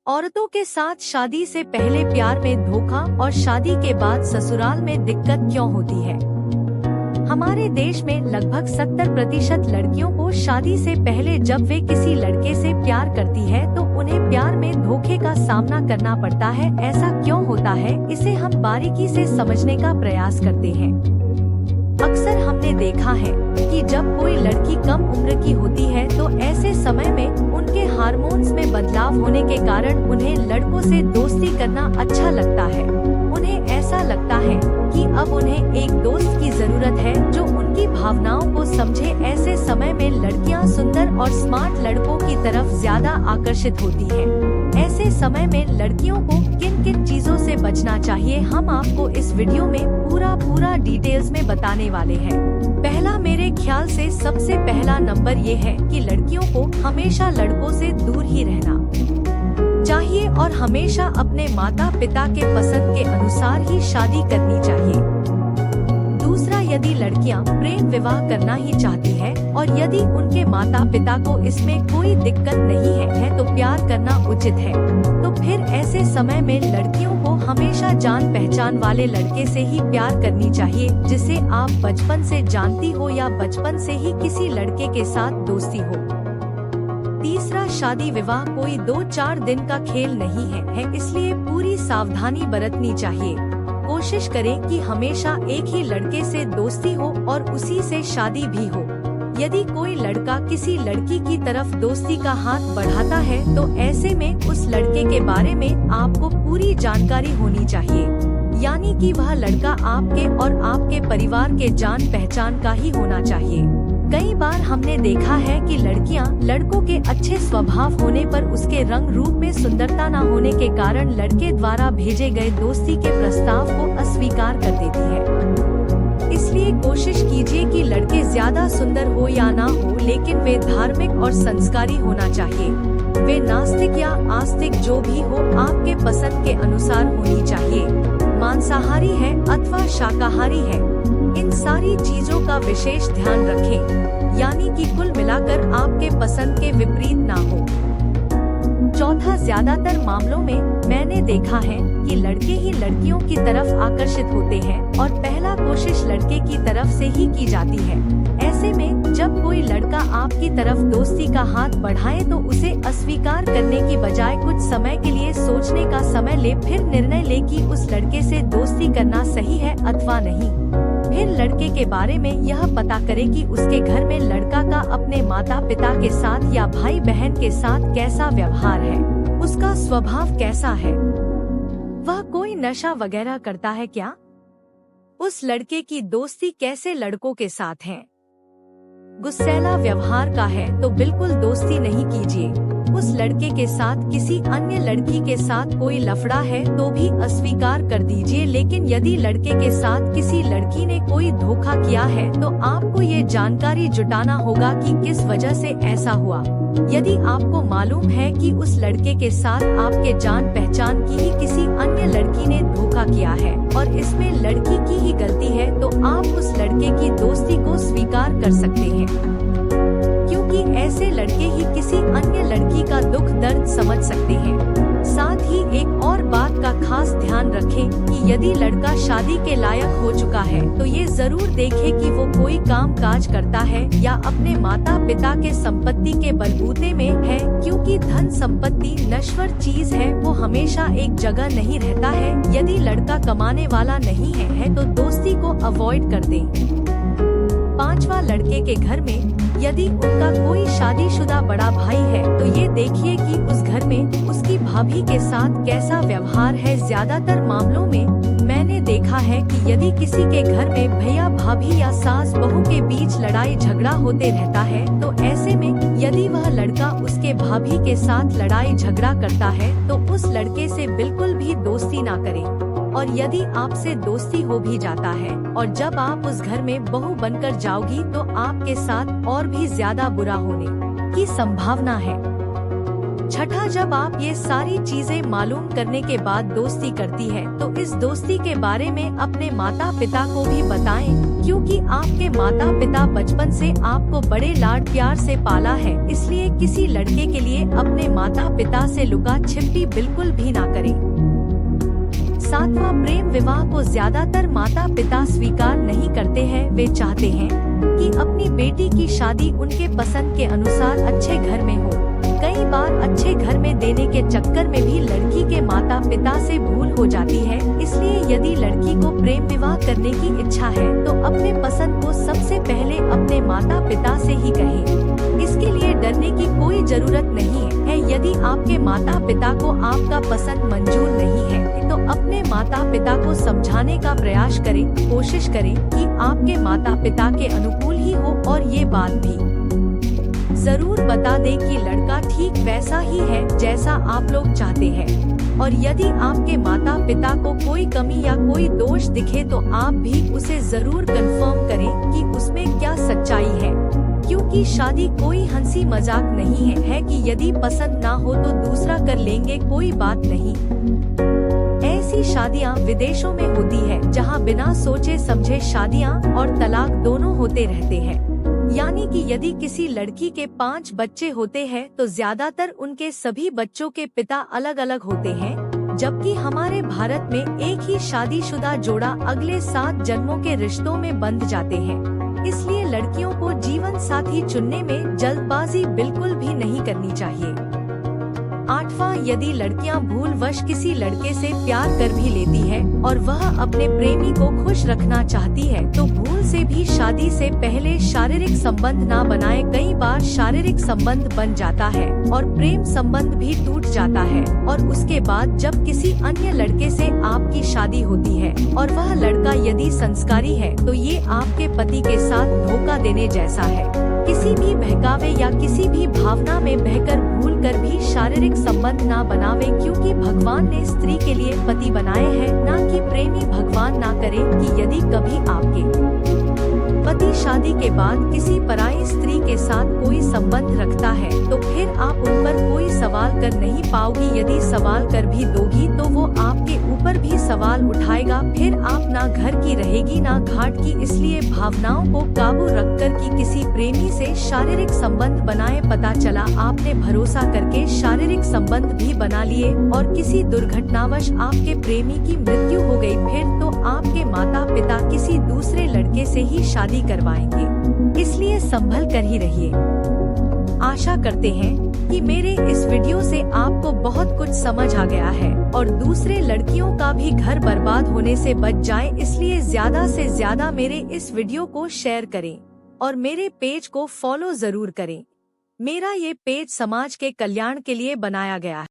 औरतों के साथ शादी से पहले प्यार में धोखा और शादी के बाद ससुराल में दिक्कत क्यों होती है? हमारे देश में लगभग 70% लड़कियों को शादी से पहले जब वे किसी लड़के से प्यार करती है तो उन्हें प्यार में धोखे का सामना करना पड़ता है। ऐसा क्यों होता है, इसे हम बारीकी से समझने का प्रयास करते हैं। अक्सर हमने देखा है कि जब कोई लड़की कम उम्र की होती है तो ऐसे समय में उनके हार्मोन्स में बदलाव होने के कारण उन्हें लड़कों से दोस्ती करना अच्छा लगता है। उन्हें ऐसा लगता है कि अब उन्हें एक दोस्त की जरूरत है जो उनकी भावनाओं को समझे। ऐसे समय में लड़कियां सुंदर और स्मार्ट लड़कों की तरफ ज्यादा आकर्षित होती है। ऐसे समय में लड़कियों को किन किन चीजों से बचना चाहिए, हम आपको इस वीडियो में पूरा डिटेल्स में बताने वाले हैं। पहला, मेरे ख्याल से सबसे पहला नंबर ये है कि लड़कियों को हमेशा लड़कों से दूर ही रहना चाहिए और हमेशा अपने माता पिता के पसंद के अनुसार ही शादी करनी चाहिए। दूसरा, यदि लड़कियां प्रेम विवाह करना ही चाहती है और यदि उनके माता पिता को इसमें कोई दिक्कत नहीं है तो प्यार करना उचित है। तो फिर ऐसे समय में लड़कियों को हमेशा जान पहचान वाले लड़के से ही प्यार करनी चाहिए जिसे आप बचपन से जानती हो या बचपन से ही किसी लड़के के साथ दोस्ती हो। तीसरा, शादी विवाह कोई 2-4 दिन का खेल नहीं है, इसलिए पूरी सावधानी बरतनी चाहिए। कोशिश करें कि हमेशा एक ही लड़के से दोस्ती हो और उसी से शादी भी हो। यदि कोई लड़का किसी लड़की की तरफ दोस्ती का हाथ बढ़ाता है तो ऐसे में उस लड़के के बारे में आपको पूरी जानकारी होनी चाहिए, यानी कि वह लड़का आपके और आपके परिवार के जान पहचान का ही होना चाहिए। कई बार हमने देखा है कि लड़कियां लड़कों के अच्छे स्वभाव होने पर उसके रंग रूप में सुंदरता न होने के कारण लड़के द्वारा भेजे गए दोस्ती के प्रस्ताव को अस्वीकार कर देती है। इसलिए कोशिश कीजिए कि लड़के ज्यादा सुंदर हो या ना हो, लेकिन वे धार्मिक और संस्कारी होना चाहिए। वे नास्तिक या आस्तिक जो भी हो, आपके पसंद के अनुसार होनी चाहिए। मांसाहारी है अथवा शाकाहारी है, इन सारी चीजों का विशेष ध्यान रखें, यानी कि कुल मिलाकर आपके पसंद के विपरीत ना हो। चौथा, ज्यादातर मामलों में मैंने देखा है कि लड़के ही लड़कियों की तरफ आकर्षित होते हैं और पहला कोशिश लड़के की तरफ से ही की जाती है। ऐसे में जब कोई लड़का आपकी तरफ दोस्ती का हाथ बढ़ाए तो उसे अस्वीकार करने की बजाय कुछ समय के लिए सोचने का समय ले, फिर निर्णय ले कि उस लड़के से दोस्ती करना सही है अथवा नहीं। फिर लड़के के बारे में यह पता करें कि उसके घर में लड़का का अपने माता पिता के साथ या भाई बहन के साथ कैसा व्यवहार है, उसका स्वभाव कैसा है, वह कोई नशा वगैरह करता है क्या, उस लड़के की दोस्ती कैसे लड़कों के साथ है, गुस्सैला व्यवहार का है तो बिल्कुल दोस्ती नहीं कीजिए। उस लड़के के साथ किसी अन्य लड़की के साथ कोई लफड़ा है तो भी अस्वीकार कर दीजिए, लेकिन यदि लड़के के साथ किसी लड़की ने कोई धोखा किया है तो आपको ये जानकारी जुटाना होगा कि किस वजह से ऐसा हुआ। यदि आपको मालूम है कि उस लड़के के साथ आपके जान पहचान की ही किसी अन्य लड़की ने धोखा किया है और इसमें लड़की की ही गलती है तो आप उस लड़के की दोस्ती को स्वीकार कर सकते हैं, क्योंकि ऐसे लड़के ही किसी अन्य लड़की का दुख दर्द समझ सकते हैं। साथ ही एक और बात का खास ध्यान रखें कि यदि लड़का शादी के लायक हो चुका है तो ये जरूर देखें कि वो कोई काम काज करता है या अपने माता पिता के संपत्ति के बलबूते में है, क्योंकि धन संपत्ति नश्वर चीज है, वो हमेशा एक जगह नहीं रहता है। यदि लड़का कमाने वाला नहीं है तो दोस्ती को अवॉइड कर दें। पांचवा, लड़के के घर में यदि उनका कोई शादीशुदा बड़ा भाई है तो ये देखिए कि उस घर में उसकी भाभी के साथ कैसा व्यवहार है। ज्यादातर मामलों में मैंने देखा है कि यदि किसी के घर में भैया भाभी या सास बहू के बीच लड़ाई झगड़ा होते रहता है तो ऐसे में यदि वह लड़का उसके भाभी के साथ लड़ाई झगड़ा करता है तो उस लड़के से बिल्कुल भी दोस्ती ना करें, और यदि आपसे दोस्ती हो भी जाता है और जब आप उस घर में बहू बनकर जाओगी तो आपके साथ और भी ज्यादा बुरा होने की संभावना है। छठा, जब आप ये सारी चीजें मालूम करने के बाद दोस्ती करती है तो इस दोस्ती के बारे में अपने माता पिता को भी बताएं, क्योंकि आपके माता पिता बचपन से आपको बड़े लाड प्यार से पाला है, इसलिए किसी लड़के के लिए अपने माता पिता से लुका छिपी बिल्कुल भी ना करें। सातवां, प्रेम विवाह को ज्यादातर माता पिता स्वीकार नहीं करते हैं। वे चाहते हैं कि अपनी बेटी की शादी उनके पसंद के अनुसार अच्छे घर में हो। कई बार अच्छे घर में देने के चक्कर में भी लड़की के माता पिता से भूल हो जाती है, इसलिए यदि लड़की को प्रेम विवाह करने की इच्छा है तो अपने पसंद को सबसे पहले अपने माता पिता से ही कहें। इसके लिए डरने की कोई जरूरत नहीं है। यदि आपके माता पिता को आपका पसंद मंजूर नहीं है तो अपने माता पिता को समझाने का प्रयास करें। कोशिश करें कि आपके माता पिता के अनुकूल ही हो और ये बात भी जरूर बता दें कि लड़का ठीक वैसा ही है जैसा आप लोग चाहते हैं। और यदि आपके माता पिता को कोई कमी या कोई दोष दिखे तो आप भी उसे जरूर कंफर्म करें कि उसमें क्या सच्चाई है, क्योंकि शादी कोई हंसी मजाक नहीं है कि यदि पसंद ना हो तो दूसरा कर लेंगे, कोई बात नहीं। ऐसी शादियां विदेशों में होती है जहां बिना सोचे समझे शादियां और तलाक दोनों होते रहते हैं। यानी कि यदि किसी लड़की के 5 बच्चे होते हैं तो ज्यादातर उनके सभी बच्चों के पिता अलग अलग होते हैं, जबकि हमारे भारत में एक ही शादीशुदा जोड़ा अगले 7 जन्मों के रिश्तों में बंध जाते हैं। इसलिए लड़कियों को जीवन साथी चुनने में जल्दबाजी बिल्कुल भी नहीं करनी चाहिए। 8वां, यदि लड़कियां भूलवश किसी लड़के से प्यार कर भी लेती है और वह अपने प्रेमी को खुश रखना चाहती है तो भूल से भी शादी से पहले शारीरिक संबंध ना बनाए। कई बार शारीरिक संबंध बन जाता है और प्रेम संबंध भी टूट जाता है और उसके बाद जब किसी अन्य लड़के से आपकी शादी होती है और वह लड़का यदि संस्कारी है तो ये आपके पति के साथ धोखा देने जैसा है। किसी भी बहकावे या किसी भी भावना में बहकर भूल कर भी शारीरिक संबंध ना बनावे, क्योंकि भगवान ने स्त्री के लिए पति बनाए हैं, ना कि प्रेमी। भगवान ना करे कि यदि कभी आपके पति शादी के बाद किसी पराई स्त्री के साथ कोई संबंध रखता है तो फिर आप उन पर कोई सवाल कर नहीं पाओगी। यदि सवाल कर भी दोगी तो वो आपके ऊपर भी सवाल उठाएगा, फिर आप ना घर की रहेगी ना घाट की। इसलिए भावनाओं को काबू रखकर कि किसी प्रेमी से शारीरिक संबंध बनाए, पता चला आपने भरोसा करके शारीरिक संबंध भी बना लिए और किसी दुर्घटनावश आपके प्रेमी की मृत्यु हो गई, फिर तो आपके माता पिता किसी दूसरे लड़के से ही शादी करवाएंगे। इसलिए संभल कर ही रहिए। आशा करते हैं कि मेरे इस वीडियो से आपको बहुत कुछ समझ आ गया है और दूसरे लड़कियों का भी घर बर्बाद होने से बच जाए। इसलिए ज्यादा से ज्यादा मेरे इस वीडियो को शेयर करें और मेरे पेज को फॉलो जरूर करें। मेरा ये पेज समाज के कल्याण के लिए बनाया गया है।